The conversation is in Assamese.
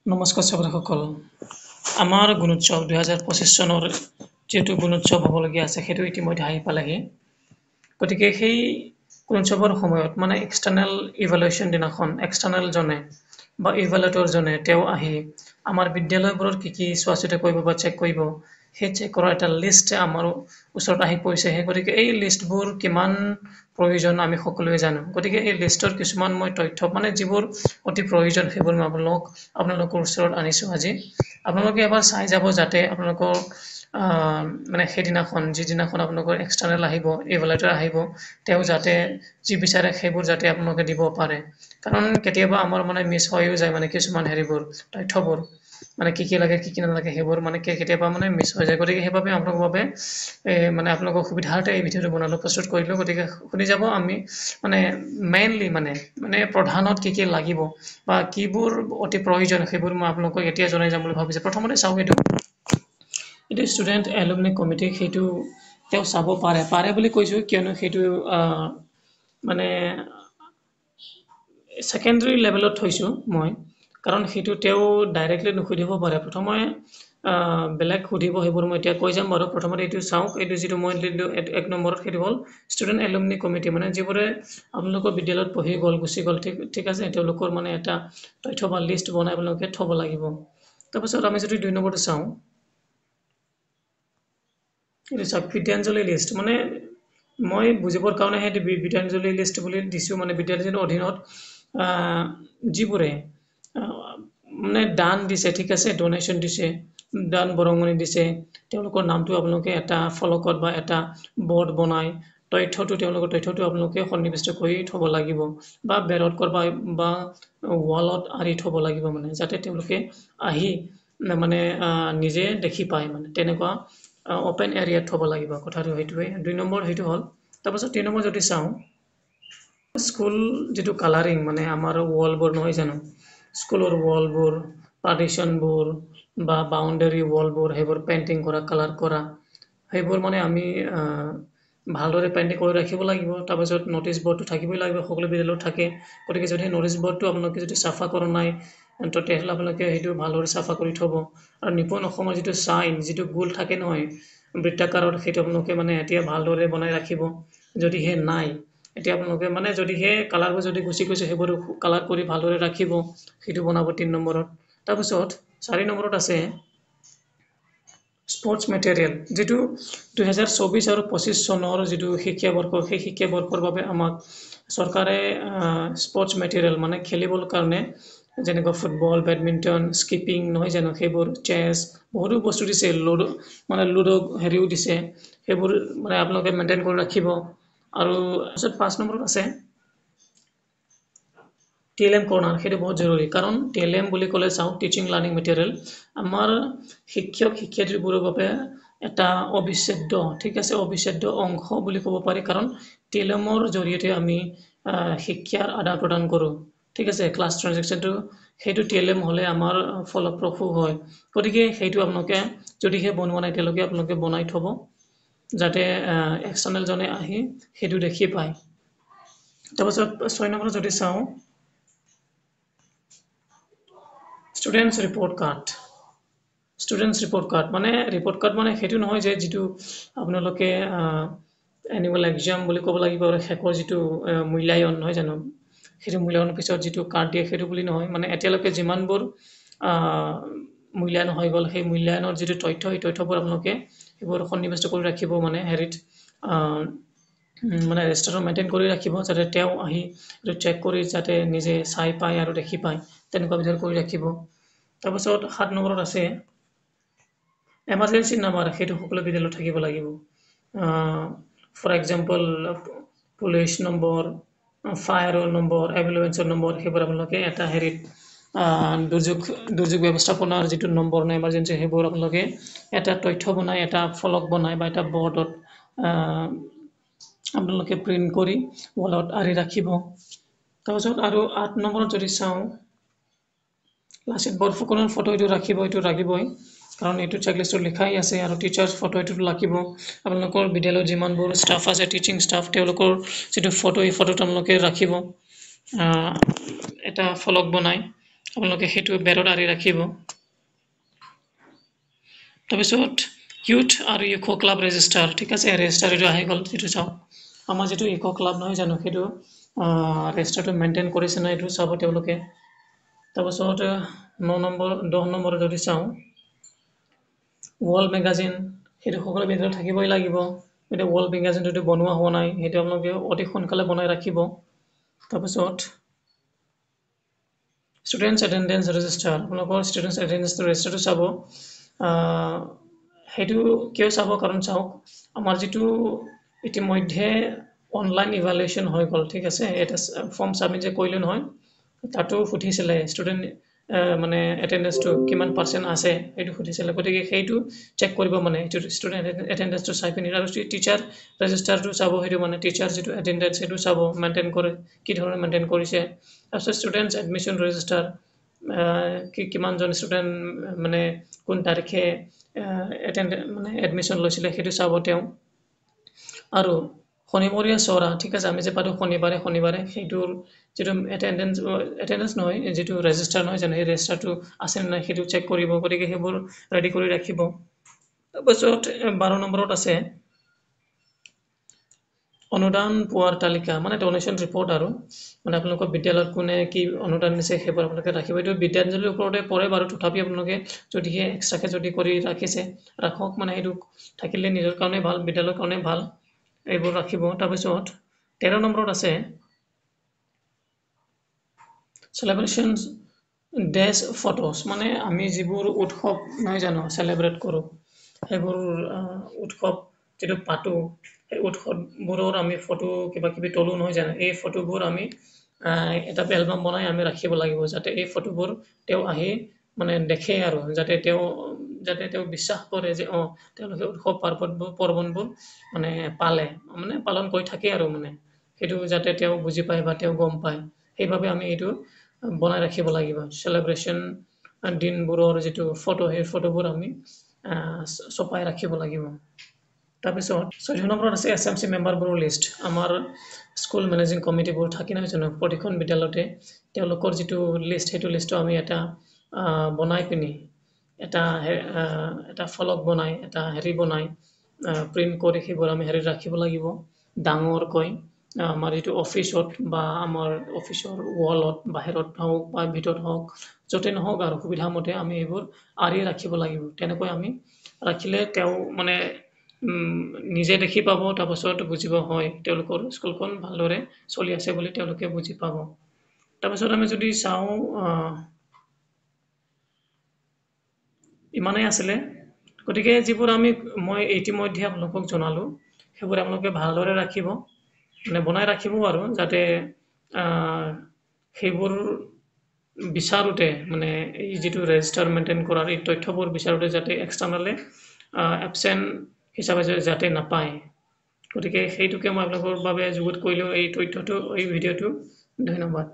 নমস্কাৰ সকল আমাৰ গুণোৎসৱ 2025 চনৰ যিটো গুণোৎসৱ হ'বলগীয়া আছে সেইটো ইতিমধ্যে আহি পালেহি গতিকে সেই গুণোৎসৱৰ সময়ত মানে এক্সটাৰ্নেল ইভালুৱেশ্যন দিনাখন এক্সটাৰ্নেল জনে বা ইভালুৱেটৰ জনে তেওঁ আহি আমাৰ বিদ্যালয়বোৰত কি চোৱা চিতা কৰিব বা চেক কৰিব সেই চেক কৰাৰ এটা লিষ্ট আমাৰ ওচৰত আহি পৰিছেহে গতিকে এই লিষ্টবোৰ কিমান প্ৰয়োজন আমি সকলোৱে জানো গতিকে এই লিষ্টৰ কিছুমান মই তথ্য মানে যিবোৰ অতি প্ৰয়োজন সেইবোৰ মই আপোনালোকৰ ওচৰত আনিছোঁ আজি আপোনালোকে এবাৰ চাই যাব যাতে আপোনালোকৰ মানে সেইদিনাখন যিদিনাখন আপোনালোকৰ এক্সটাৰ্নেল আহিব ইভালুৱেটৰ আহিব তেওঁ যাতে যি বিচাৰে সেইবোৰ যাতে আপোনালোকে দিব পাৰে কাৰণ কেতিয়াবা আমাৰ মানে মিছ হৈও যায় মানে কিছুমান হেৰিবোৰ তথ্যবোৰ মানে কি লাগে কি নালাগে সেইবোৰ মানে কেতিয়াবা মানে মিছ হৈ যায় গতিকে সেইবাবে আপোনালোকৰ বাবে মানে আপোনালোকৰ সুবিধাৰ্থে এই ভিডিঅ'টো বনাবলৈ প্ৰস্তুত কৰিলোঁ গতিকে শুনি যাব আমি মানে মেইনলি মানে প্ৰধানত কি লাগিব বা কিবোৰ অতি প্ৰয়োজন সেইবোৰ মই আপোনালোকক এতিয়া জনাই যাম বুলি ভাবিছোঁ প্ৰথমতে চাওক এইটো ষ্টুডেণ্ট এলুমনি কমিটি সেইটো তেওঁ চাব পাৰে বুলি কৈছোঁ কিয়নো সেইটো মানে ছেকেণ্ডেৰী লেভেলত থৈছোঁ মই কাৰণ সেইটো তেওঁ ডাইৰেক্টলি নুসুধিব পাৰে প্ৰথমে বেলেগ সুধিব সেইবোৰ মই এতিয়া কৈ যাম বাৰু প্ৰথমতে এইটো চাওক এইটো যিটো মই দিলোঁ এক নম্বৰত সেইটো হ'ল ষ্টুডেণ্ট এলুমনি কমিটি মানে যিবোৰে আপোনালোকৰ বিদ্যালয়ত পঢ়ি গ'ল গুচি গ'ল ঠিক আছে তেওঁলোকৰ মানে এটা তথ্য বা লিষ্ট বনাই আপোনালোকে থ'ব লাগিব তাৰপিছত আমি যদি 2 নম্বৰটো চাওঁ এইটো চাওক বিদ্যাঞ্জলি লিষ্ট মানে মই বুজিবৰ কাৰণে সেই বিদ্যাঞ্জলি লিষ্ট বুলি দিছোঁ মানে বিদ্যাঞ্জলিৰ অধীনত যিবোৰে মানে দান দিছে ঠিক আছে ডনেশ্যন দিছে দান বৰঙণি দিছে তেওঁলোকৰ নামটো আপোনালোকে এটা ফলকত বা এটা বৰ্ড বনাই তেওঁলোকৰ তথ্যটো আপোনালোকে সন্নিৱিষ্ট কৰি থ'ব লাগিব বা বেৰত বা ৱালত আঁৰি থ'ব লাগিব মানে যাতে তেওঁলোকে আহি মানে নিজে দেখি পায় মানে তেনেকুৱা অপেন এৰিয়াত থ'ব লাগিব কথাটো সেইটোৱে 2 নম্বৰ সেইটো হ'ল তাৰপাছত 3 নম্বৰ যদি চাওঁ স্কুল যিটো কালাৰিং মানে আমাৰ ৱালবোৰ নহয় জানো স্কুলৰ ৱালবোৰ পাৰ্টিশ্যনবোৰ বা বাউণ্ডেৰী ৱালবোৰ সেইবোৰ পেইণ্টিং কৰা কালাৰ কৰা সেইবোৰ মানে আমি ভালদৰে পেইণ্টিং কৰি ৰাখিব লাগিব তাৰপিছত ন'টিছ ব'ৰ্ডটো থাকিবই লাগিব সকলো বিদ্যালয়ত থাকে গতিকে যদি ন'টিছ ব'ৰ্ডটো আপোনালোকে যদি চাফা কৰা নাই তেতিয়াহ'লে আপোনালোকে সেইটো ভালদৰে চাফা কৰি থ'ব আৰু নিপুণ অসমৰ যিটো চাইন যিটো গোল থাকে নহয় বৃত্তাকাৰত সেইটো আপোনালোকে মানে এতিয়া ভালদৰে বনাই ৰাখিব যদিহে নাই এতিয়া আপোনালোকে মানে যদিহে কালাৰবোৰ যদি গুচি গৈছে সেইবোৰ কালাৰ কৰি ভালদৰে ৰাখিব সেইটো বনাব 3 নম্বৰত তাৰপিছত 4 নম্বৰত আছে স্পৰ্টছ মেটেৰিয়েল যিটো 2024 আৰু 25 চনৰ যিটো শিক্ষাবৰ্ষ সেই শিক্ষাবৰ্ষৰ বাবে আমাক চৰকাৰে স্পৰ্টছ মেটেৰিয়েল মানে খেলিবৰ কাৰণে যেনেকুৱা ফুটবল বেডমিণ্টন স্কিপিং নহয় জানো সেইবোৰ চেছ বহুতো বস্তু দিছে লুডো হেৰিও দিছে সেইবোৰ মানে আপোনালোকে মেইনটেইন কৰি ৰাখিব আৰু তাৰপিছত 5 নম্বৰত আছে TLM কৰ্ণাৰ সেইটো বহুত জৰুৰী কাৰণ TLM বুলি ক'লে চাওঁ টিচিং লাৰ্ণিং মেটেৰিয়েল আমাৰ শিক্ষক শিক্ষয়িত্ৰীবোৰৰ বাবে এটা অবিচ্ছেদ্য ঠিক আছে অবিচ্ছেদ্য অংশ বুলি ক'ব পাৰি কাৰণ TLMৰ জৰিয়তে আমি শিক্ষাৰ আদান প্ৰদান কৰোঁ ঠিক আছে ক্লাছ ট্ৰানজেকশ্যনটো সেইটো TLM হ'লে আমাৰ ফলপ্ৰসূ হয় গতিকে সেইটো আপোনালোকে যদিহে বনোৱা নাই তেওঁলোকে আপোনালোকে বনাই থ'ব যাতে এক্সটাৰ্নেলজনে আহি সেইটো দেখি পায় তাৰপাছত 6 নম্বৰত যদি চাওঁ ষ্টুডেণ্টছ ৰিপৰ্ট কাৰ্ড মানে ৰিপৰ্ট কাৰ্ড মানে সেইটো নহয় যে যিটো আপোনালোকে এনুৱেল এক্সাম বুলি ক'ব লাগিব আৰু শেষৰ যিটো মূল্যায়ন নহয় জানো সেইটো মূল্যায়নৰ পিছত যিটো কাৰ্ড দিয়ে সেইটো বুলি নহয় মানে এতিয়ালৈকে যিমানবোৰ মূল্যায়ন হৈ গ'ল সেই মূল্যায়নৰ যিটো তথ্য সেই তথ্যবোৰ আপোনালোকে সেইবোৰ সন্নিৱিষ্ট কৰি ৰাখিব মানে হেৰিত মানে ৰেজিষ্টাৰটো মেইনটেইন কৰি ৰাখিব যাতে তেওঁ আহি এইটো চেক কৰি যাতে নিজে চাই পায় আৰু দেখি পায় তেনেকুৱা ভিতৰত কৰি ৰাখিব তাৰপিছত 7 নম্বৰত আছে এমাৰ্জেঞ্চি নাম্বাৰ সেইটো সকলো বিদ্যালয়ত থাকিব লাগিব ফৰ এক্সাম্পল পুলিচ নম্বৰ ফায়াৰৰ নম্বৰ এম্বুলেঞ্চৰ নম্বৰ সেইবোৰ আপোনালোকে এটা হেৰিত দুৰ্যোগ ব্যৱস্থাপনাৰ যিটো নম্বৰ নাই এমাৰ্জেঞ্চি সেইবোৰ আপোনালোকে এটা তথ্য বনাই এটা ফলক বনাই বা এটা বৰ্ডত আপোনালোকে প্ৰিণ্ট কৰি ৱালত আঁৰি ৰাখিব তাৰপিছত আৰু 8 নম্বৰত যদি চাওঁ লাচিত বৰফুকনৰ ফটো এইটো ৰাখিবই কাৰণ এইটো চেকলিষ্টত লিখাই আছে আৰু টিচাৰ্ছ ফটো এইটো লাগিব আপোনালোকৰ বিদ্যালয়ত যিমানবোৰ ষ্টাফ আছে টিচিং ষ্টাফ তেওঁলোকৰ যিটো ফটো এই ফটোটো আপোনালোকে ৰাখিব এটা ফলক বনাই আপোনালোকে সেইটো বেৰত আঁৰি ৰাখিব তাৰপিছত ইউথ আৰু ইকো ক্লাব ৰেজিষ্টাৰ ঠিক আছে ৰেজিষ্টাৰ এইটো আহি গ'ল এইটো চাওক আমাৰ যিটো ইকো ক্লাব নহয় জানো সেইটো ৰেজিষ্টাৰটো মেইনটেইন কৰিছে না এইটো চাব তেওঁলোকে তাৰপিছত 10 নম্বৰ যদি চাওঁ ৱৰ্ল্ড মেগাজিন সেইটো সকলোৰে ভিতৰত থাকিবই লাগিব এতিয়া ৱৰ্ল্ড মেগাজিনটো যদি বনোৱা হোৱা নাই সেইটো আপোনালোকে অতি সোনকালে বনাই ৰাখিব তাৰপিছত ষ্টুডেণ্টছ এটেণ্ডেঞ্চ ৰেজিষ্টাৰ আপোনালোকৰ ষ্টুডেণ্টছ এটেণ্ডেঞ্চ ৰেজিষ্টাৰটো চাব সেইটো কিয় চাব কাৰণ চাওক আমাৰ যিটো ইতিমধ্যে অনলাইন ইভালুৱেশ্যন হৈ গ'ল ঠিক আছে এটা ফৰ্ম ছাবমিট যে কৰিলোঁ নহয় তাতো সুধিছিলে ষ্টুডেণ্ট মানে এটেণ্ডেঞ্চটো কিমান % আছে সেইটো সুধিছিলে গতিকে সেইটো চেক কৰিব মানে এইটো ষ্টুডেণ্ট এটেণ্ডেঞ্চটো চাই পিনি আৰু টিচাৰ ৰেজিষ্টাৰটো চাব সেইটো মানে টিচাৰ যিটো এটেণ্ডেঞ্চ সেইটো চাব মেইনটেইন কৰে কি ধৰণে মেইনটেইন কৰিছে তাৰপিছত ষ্টুডেণ্টছ এডমিশ্যন ৰেজিষ্টাৰ কিমানজন ষ্টুডেণ্ট মানে কোন তাৰিখে মানে এডমিশ্যন লৈছিলে সেইটো চাব তেওঁ আৰু শনিবৰীয়া চৰা ঠিক আছে আমি যে পাতো শনিবাৰে সেইটোৰ যিটো এটেণ্ডেঞ্চ নহয় যিটো ৰেজিষ্টাৰ নহয় জানো সেই ৰেজিষ্টাৰটো আছে নে নাই সেইটো চেক কৰিব গতিকে সেইবোৰ ৰেডি কৰি ৰাখিব তাৰপিছত 12 নম্বৰত আছে অনুদান পোৱাৰ তালিকা মানে ডনেশ্যন ৰিপৰ্ট আৰু মানে আপোনালোকৰ বিদ্যালয়ত কোনে কি অনুদান দিছে সেইবোৰ আপোনালোকে ৰাখিব এইটো বিদ্যাঞ্জলিৰ ওপৰতে পৰে বাৰু তথাপি আপোনালোকে যদিহে এক্সট্ৰাকৈ যদি কৰি ৰাখিছে ৰাখক মানে সেইটো থাকিলে নিজৰ কাৰণে ভাল বিদ্যালয়ৰ কাৰণে ভাল এইবোৰ ৰাখিব তাৰপিছত 13 নম্বৰত আছে চেলিব্ৰেশ্যন ডেজ ফটোজ মানে আমি যিবোৰ উৎসৱ নহয় জানো চেলিব্ৰেট কৰোঁ সেইবোৰ উৎসৱ যিটো পাতোঁ সেই উৎসৱবোৰৰ আমি ফটো কিবা কিবি তোলোঁ নহয় জানো এই ফটোবোৰ আমি এটা এলবাম বনাই আমি ৰাখিব লাগিব যাতে এই ফটোবোৰ তেওঁ আহি মানে দেখে আৰু যাতে তেওঁ বিশ্বাস কৰে যে তেওঁলোকে উৎসৱ পাৰ্বণবোৰ মানে পালন কৰি থাকে আৰু মানে সেইটো যাতে তেওঁ বুজি পায় বা তেওঁ গম পায় সেইবাবে আমি এইটো বনাই ৰাখিব লাগিব চেলিব্ৰেশ্যন দিনবোৰৰ যিটো ফটো সেই ফটোবোৰ আমি ছপাই ৰাখিব লাগিব তাৰপিছত 14 নম্বৰত আছে SMC মেম্বাৰবোৰৰ লিষ্ট আমাৰ স্কুল মেনেজিং কমিটিবোৰ থাকি নহয় জানো প্ৰতিখন বিদ্যালয়তে তেওঁলোকৰ যিটো লিষ্ট সেইটো লিষ্টটো আমি এটা বনাই পিনি এটা ফলক বনাই এটা বনাই প্ৰিণ্ট কৰি সেইবোৰ আমি ৰাখিব লাগিব ডাঙৰকৈ আমাৰ যিটো অফিচত বা আমাৰ অফিচৰ ৱালত বাহিৰত হওক বা ভিতৰত হওক য'তে নহওক আৰু সুবিধামতে আমি এইবোৰ আঁৰি ৰাখিব লাগিব তেনেকৈ আমি ৰাখিলে তেওঁ মানে নিজে দেখি পাব তাৰপাছত বুজিব হয় তেওঁলোকৰ স্কুলখন ভালদৰে চলি আছে বুলি তেওঁলোকে বুজি পাব তাৰপিছত আমি যদি চাওঁ ইমানেই আছিলে গতিকে যিবোৰ মই ইতিমধ্যে আপোনালোকক জনালোঁ সেইবোৰ আপোনালোকে ভালদৰে ৰাখিব মানে বনাই ৰাখিব আৰু যাতে সেইবোৰ বিচাৰোঁতে মানে এই যিটো ৰেজিষ্টাৰ মেইনটেইন কৰাৰ এই তথ্যবোৰ বিচাৰোঁতে যাতে এক্সটাৰ্নেলে এবচেণ্ট হিচাপে যাতে নাপায় গতিকে সেইটোকে মই আপোনালোকৰ বাবে যুগুত কৰিলোঁ এই তথ্যটো এই ভিডিঅ'টো ধন্যবাদ